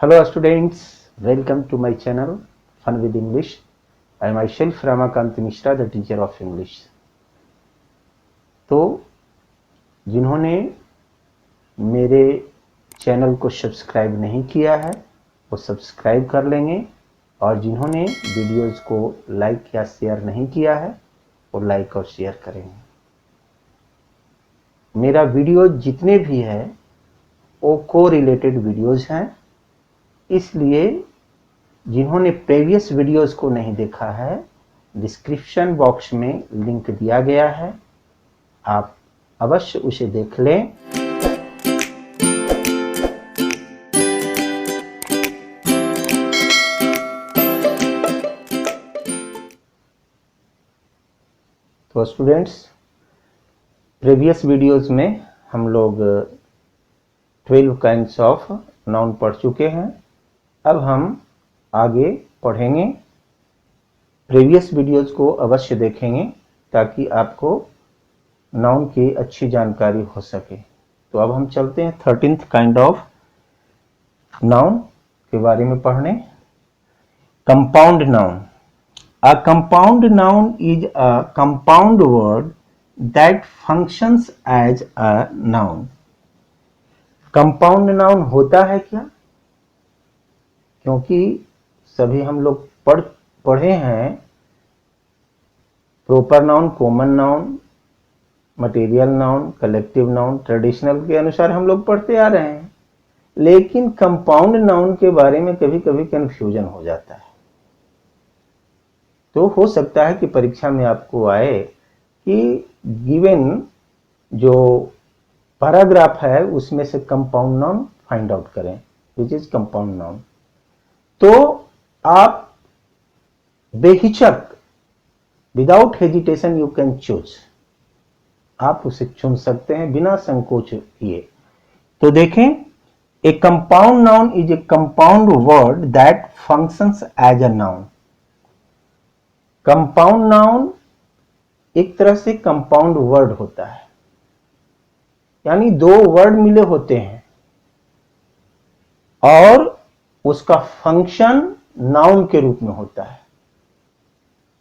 Hello students, welcome to my channel Fun with English. I myself Ramakant Mishra, the teacher of English. तो जिन्होंने मेरे channel को subscribe नहीं किया है वो सब्सक्राइब कर लेंगे और जिन्होंने वीडियोस को लाइक या शेयर नहीं किया है वो लाइक और शेयर करेंगे। मेरा वीडियो जितने भी है वो को रिलेटेड वीडियोस हैं, इसलिए जिन्होंने प्रीवियस वीडियोस को नहीं देखा है डिस्क्रिप्शन बॉक्स में लिंक दिया गया है, आप अवश्य उसे देख लें। तो स्टूडेंट्स, प्रीवियस वीडियोस में हम लोग 12 काइंड्स ऑफ नाउन पढ़ चुके हैं। अब हम आगे पढ़ेंगे, प्रीवियस वीडियोस को अवश्य देखेंगे ताकि आपको नाउन की अच्छी जानकारी हो सके। तो अब हम चलते हैं 13th काइंड ऑफ नाउन के बारे में पढ़ने। Compound noun. A compound noun is a compound word that functions as a noun. Compound noun होता है क्या? क्योंकि सभी हम लोग पढ़े हैं proper noun, common noun, material noun, collective noun, traditional के अनुसार हम लोग पढ़ते आ रहे हैं, लेकिन कंपाउंड नाउन के बारे में कभी कभी कंफ्यूजन हो जाता है। तो हो सकता है कि परीक्षा में आपको आए कि गिवन जो पैराग्राफ है उसमें से कंपाउंड नाउन फाइंड आउट करें, विच इज कंपाउंड नाउन। तो आप बेहिचक without hesitation you can choose, आप उसे चुन सकते हैं बिना संकोच किए। तो देखें, a compound noun is a compound word that functions as a noun. Compound noun एक तरह से कंपाउंड वर्ड होता है, यानी दो वर्ड मिले होते हैं और उसका फंक्शन नाउन के रूप में होता है।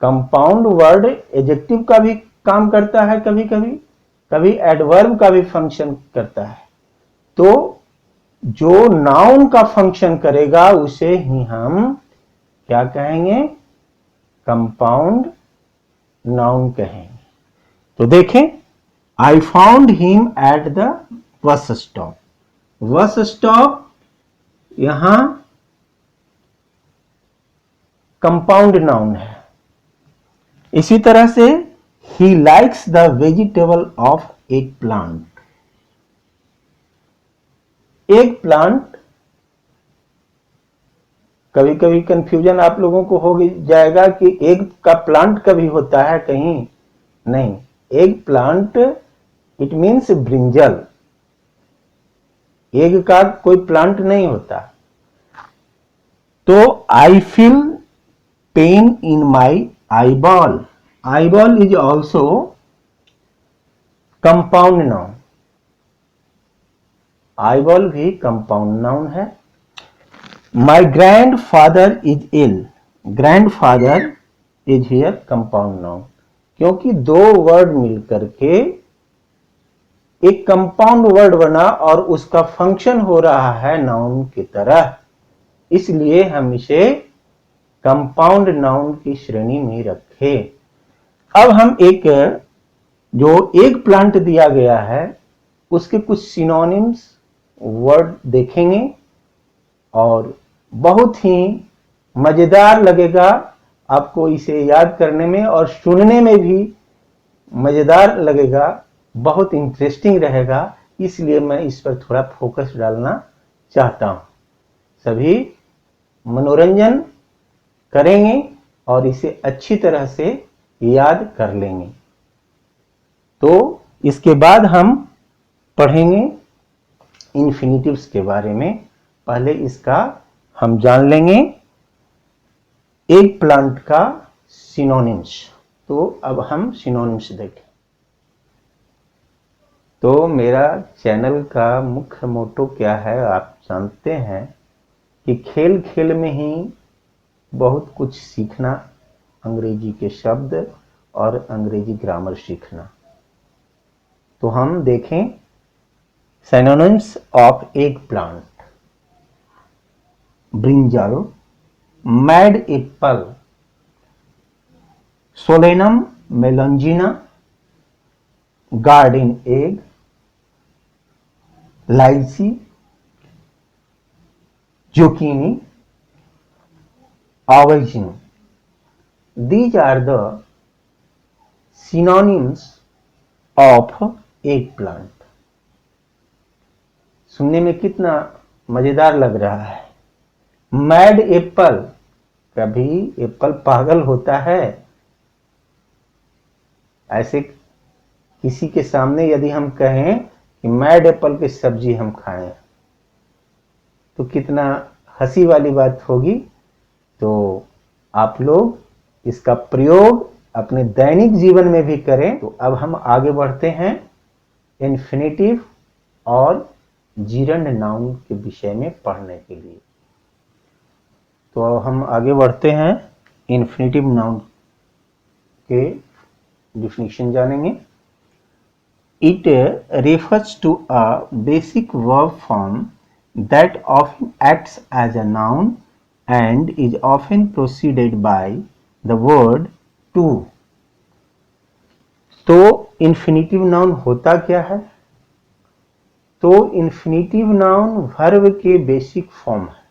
कंपाउंड वर्ड एडजेक्टिव का भी काम करता है, कभी कभी कभी एडवर्ब का भी फंक्शन करता है। तो जो नाउन का फंक्शन करेगा उसे ही हम क्या कहेंगे? कंपाउंड नाउन कहेंगे। तो देखें, I found him at the bus stop. Bus stop यहां कंपाउंड नाउन है। इसी तरह से he likes the vegetable of egg plant. Egg plant, कभी कभी कंफ्यूजन आप लोगों को हो जाएगा कि एग का प्लांट कभी होता है, कहीं नहीं। Egg plant it means brinjal, egg का कोई प्लांट नहीं होता। तो I feel pain in my eyeball. Eyeball is also compound noun. Eyeball भी कंपाउंड नाउन है। My grand father is ill. Grand father is here compound noun, क्योंकि दो word मिलकर के एक कंपाउंड वर्ड बना और उसका फंक्शन हो रहा है नाउन की तरह, इसलिए हम इसे कंपाउंड नाउन की श्रेणी में रखे। अब हम एक जो एग प्लांट दिया गया है उसके कुछ सिनोनिम्स वर्ड देखेंगे और बहुत ही मजेदार लगेगा आपको इसे याद करने में और सुनने में भी मजेदार लगेगा, बहुत इंटरेस्टिंग रहेगा, इसलिए मैं इस पर थोड़ा फोकस डालना चाहता हूं। सभी मनोरंजन करेंगे और इसे अच्छी तरह से याद कर लेंगे। तो इसके बाद हम पढ़ेंगे इन्फिनिटिव्स के बारे में। पहले इसका हम जान लेंगे एग प्लांट का सिनोनिम्स। तो अब हम सिनोनिम्स देखें। तो मेरा चैनल का मुख्य मोटो क्या है आप जानते हैं कि खेल खेल में ही बहुत कुछ सीखना, अंग्रेजी के शब्द और अंग्रेजी ग्रामर सीखना। तो हम देखें synonyms of eggplant. Brinjal, mad apple, solanum melongena, garden egg, लाइसी, zucchini, aubergine. These are the synonyms of eggplant. सुनने में कितना मजेदार लग रहा है। मैड एप्पल, कभी एप्पल पागल होता है? ऐसे किसी के सामने यदि हम कहें कि मैड एप्पल की सब्जी हम खाएं तो कितना हंसी वाली बात होगी। तो आप लोग इसका प्रयोग अपने दैनिक जीवन में भी करें। तो अब हम आगे बढ़ते हैं इन्फिनेटिव और जीरंड नाउन के विषय में पढ़ने के लिए। तो अब हम आगे बढ़ते हैं, इन्फिनेटिव नाउन के डिफिनीशन जानेंगे। It refers to a basic verb form that often acts as a noun and is often preceded by the word to। तो इन्फिनेटिव नाउन होता क्या है? तो इन्फिनेटिव नाउन वर्ब के बेसिक फॉर्म है।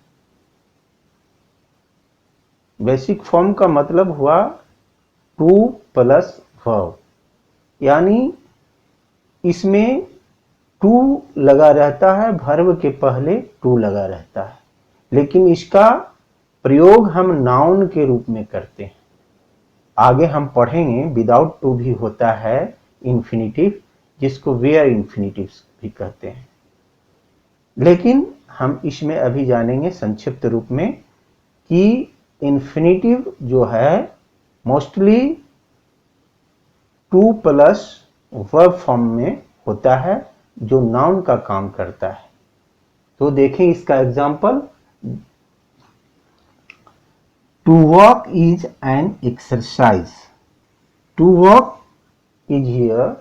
Basic form का मतलब हुआ टू प्लस वर्ब, यानी इसमें टू लगा रहता है, वर्ब के पहले टू लगा रहता है, लेकिन इसका प्रयोग हम नाउन के रूप में करते हैं। आगे हम पढ़ेंगे विदाउट टू भी होता है इन्फिनेटिव, जिसको वेयर इन्फिनेटिव भी कहते हैं। लेकिन हम इसमें अभी जानेंगे संक्षिप्त रूप में कि इन्फिनेटिव जो है mostly two plus verb form में होता है, जो नाउन का काम करता है। तो देखें इसका example. To walk is an exercise. To walk is here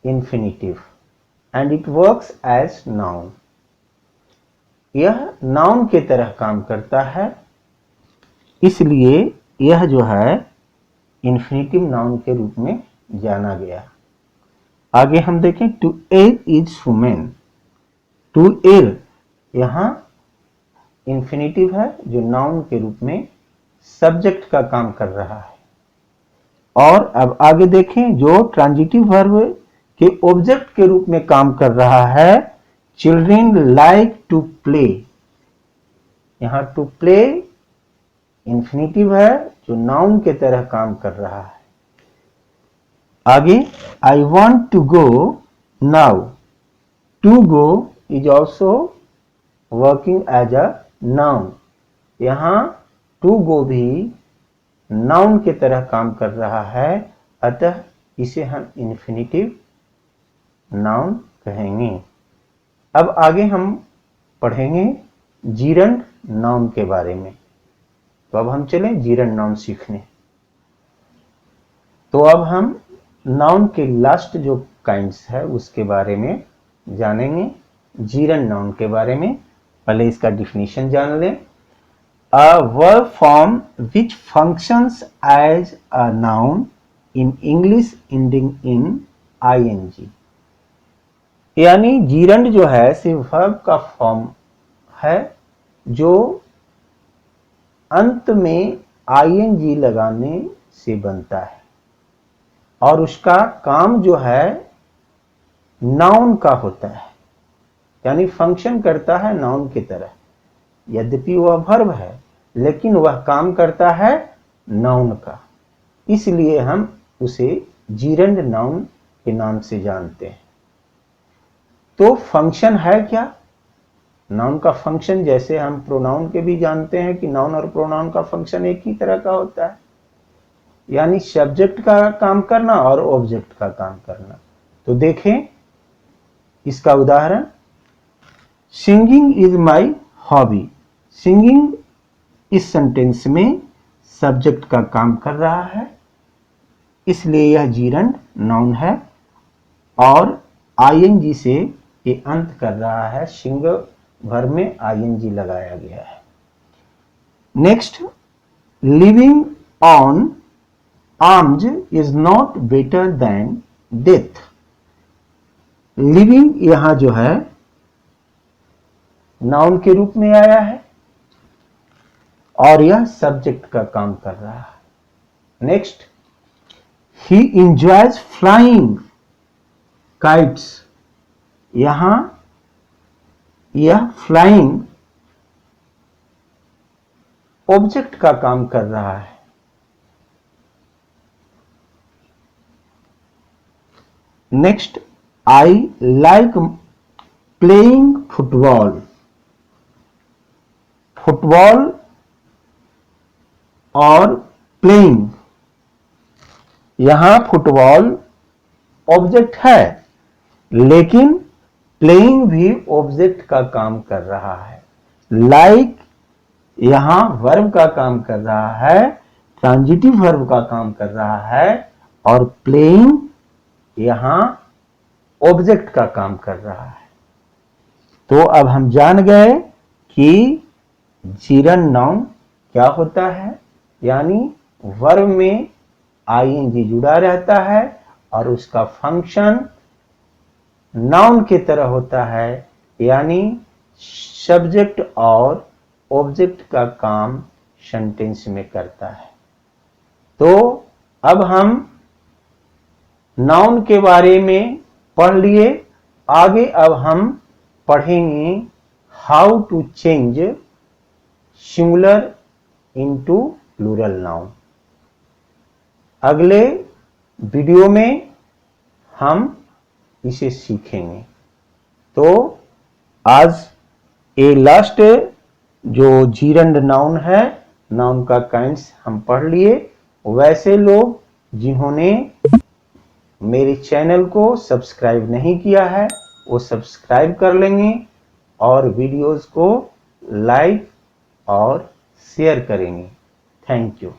infinitive and it works as noun. यह नाउन के तरह काम करता है, इसलिए यह जो है इन्फिनेटिव नाउन के रूप में जाना गया। आगे हम देखें, to err is human. To err यहां इन्फिनेटिव है, जो नाउन के रूप में सब्जेक्ट का काम कर रहा है। और अब आगे देखें, जो ट्रांजिटिव वर्ब के ऑब्जेक्ट के रूप में काम कर रहा है, चिल्ड्रेन लाइक टू प्ले। यहां टू प्ले इन्फिनेटिव है, जो नाउन के तरह काम कर रहा है। आगे, I want to go now. To go is also working as a noun. यहां टू गो भी नाउन के तरह काम कर रहा है, अतः इसे हम इन्फिनेटिव नाउन कहेंगे। अब आगे हम पढ़ेंगे जीरंड नाउन के बारे में। तो अब हम चलें जीरंड नाउन सीखने। तो अब हम नाउन के लास्ट जो काइंड्स है उसके बारे में जानेंगे, जीरंड नाउन के बारे में। पहले इसका डिफिनीशन जान लें। A verb form which functions as a noun in English ending in ING. यानी जीरंड जो है सिर्फ वर्ब का फॉर्म है, जो अंत में आईएनजी लगाने से बनता है, और उसका काम जो है नाउन का होता है, यानी फंक्शन करता है नाउन की तरह। यद्यपि वह वर्ब है, लेकिन वह काम करता है नाउन का, इसलिए हम उसे जीरंड नाउन के नाम से जानते हैं। तो फंक्शन है क्या? नाउन का फंक्शन, जैसे हम प्रोनाउन के भी जानते हैं कि नाउन और प्रोनाउन का फंक्शन एक ही तरह का होता है, यानी सब्जेक्ट का काम करना और ऑब्जेक्ट का काम करना। तो देखें इसका उदाहरण, singing is my hobby. Singing इस सेंटेंस में सब्जेक्ट का काम कर रहा है, इसलिए यह जीरंड नाउन है और आईएनजी से ये अंत कर रहा है, सिंगल वर्ब में आईएनजी लगाया गया है। Next, living on arms is not better than death. Living यहां जो है नाउन के रूप में आया है और यह सब्जेक्ट का काम कर रहा है। Next, he enjoys flying kites. यहां यह फ्लाइंग ऑब्जेक्ट का काम कर रहा है। Next, I like playing football. Football और प्लेइंग, यहां फुटबॉल ऑब्जेक्ट है लेकिन प्लेइंग भी ऑब्जेक्ट का काम कर रहा है। लाइक यहां वर्ब का काम कर रहा है, ट्रांजिटिव वर्ब का काम कर रहा है और प्लेइंग यहां ऑब्जेक्ट का काम कर रहा है। तो अब हम जान गए कि जीरंड नाउन क्या होता है, यानी वर्ब में आईएनजी जुड़ा रहता है और उसका फंक्शन नाउन के तरह होता है, यानी सब्जेक्ट और ऑब्जेक्ट का काम सेंटेंस में करता है। तो अब हम नाउन के बारे में पढ़ लिए, आगे अब हम पढ़ेंगे how to change singular into plural noun. अगले वीडियो में हम इसे सीखेंगे। तो आज ये लास्ट जो जीरंड नाउन है, नाउन का काइंड्स हम पढ़ लिए। वैसे लोग जिन्होंने मेरे चैनल को सब्सक्राइब नहीं किया है वो सब्सक्राइब कर लेंगे और वीडियोस को लाइक और शेयर करेंगे। Thank you.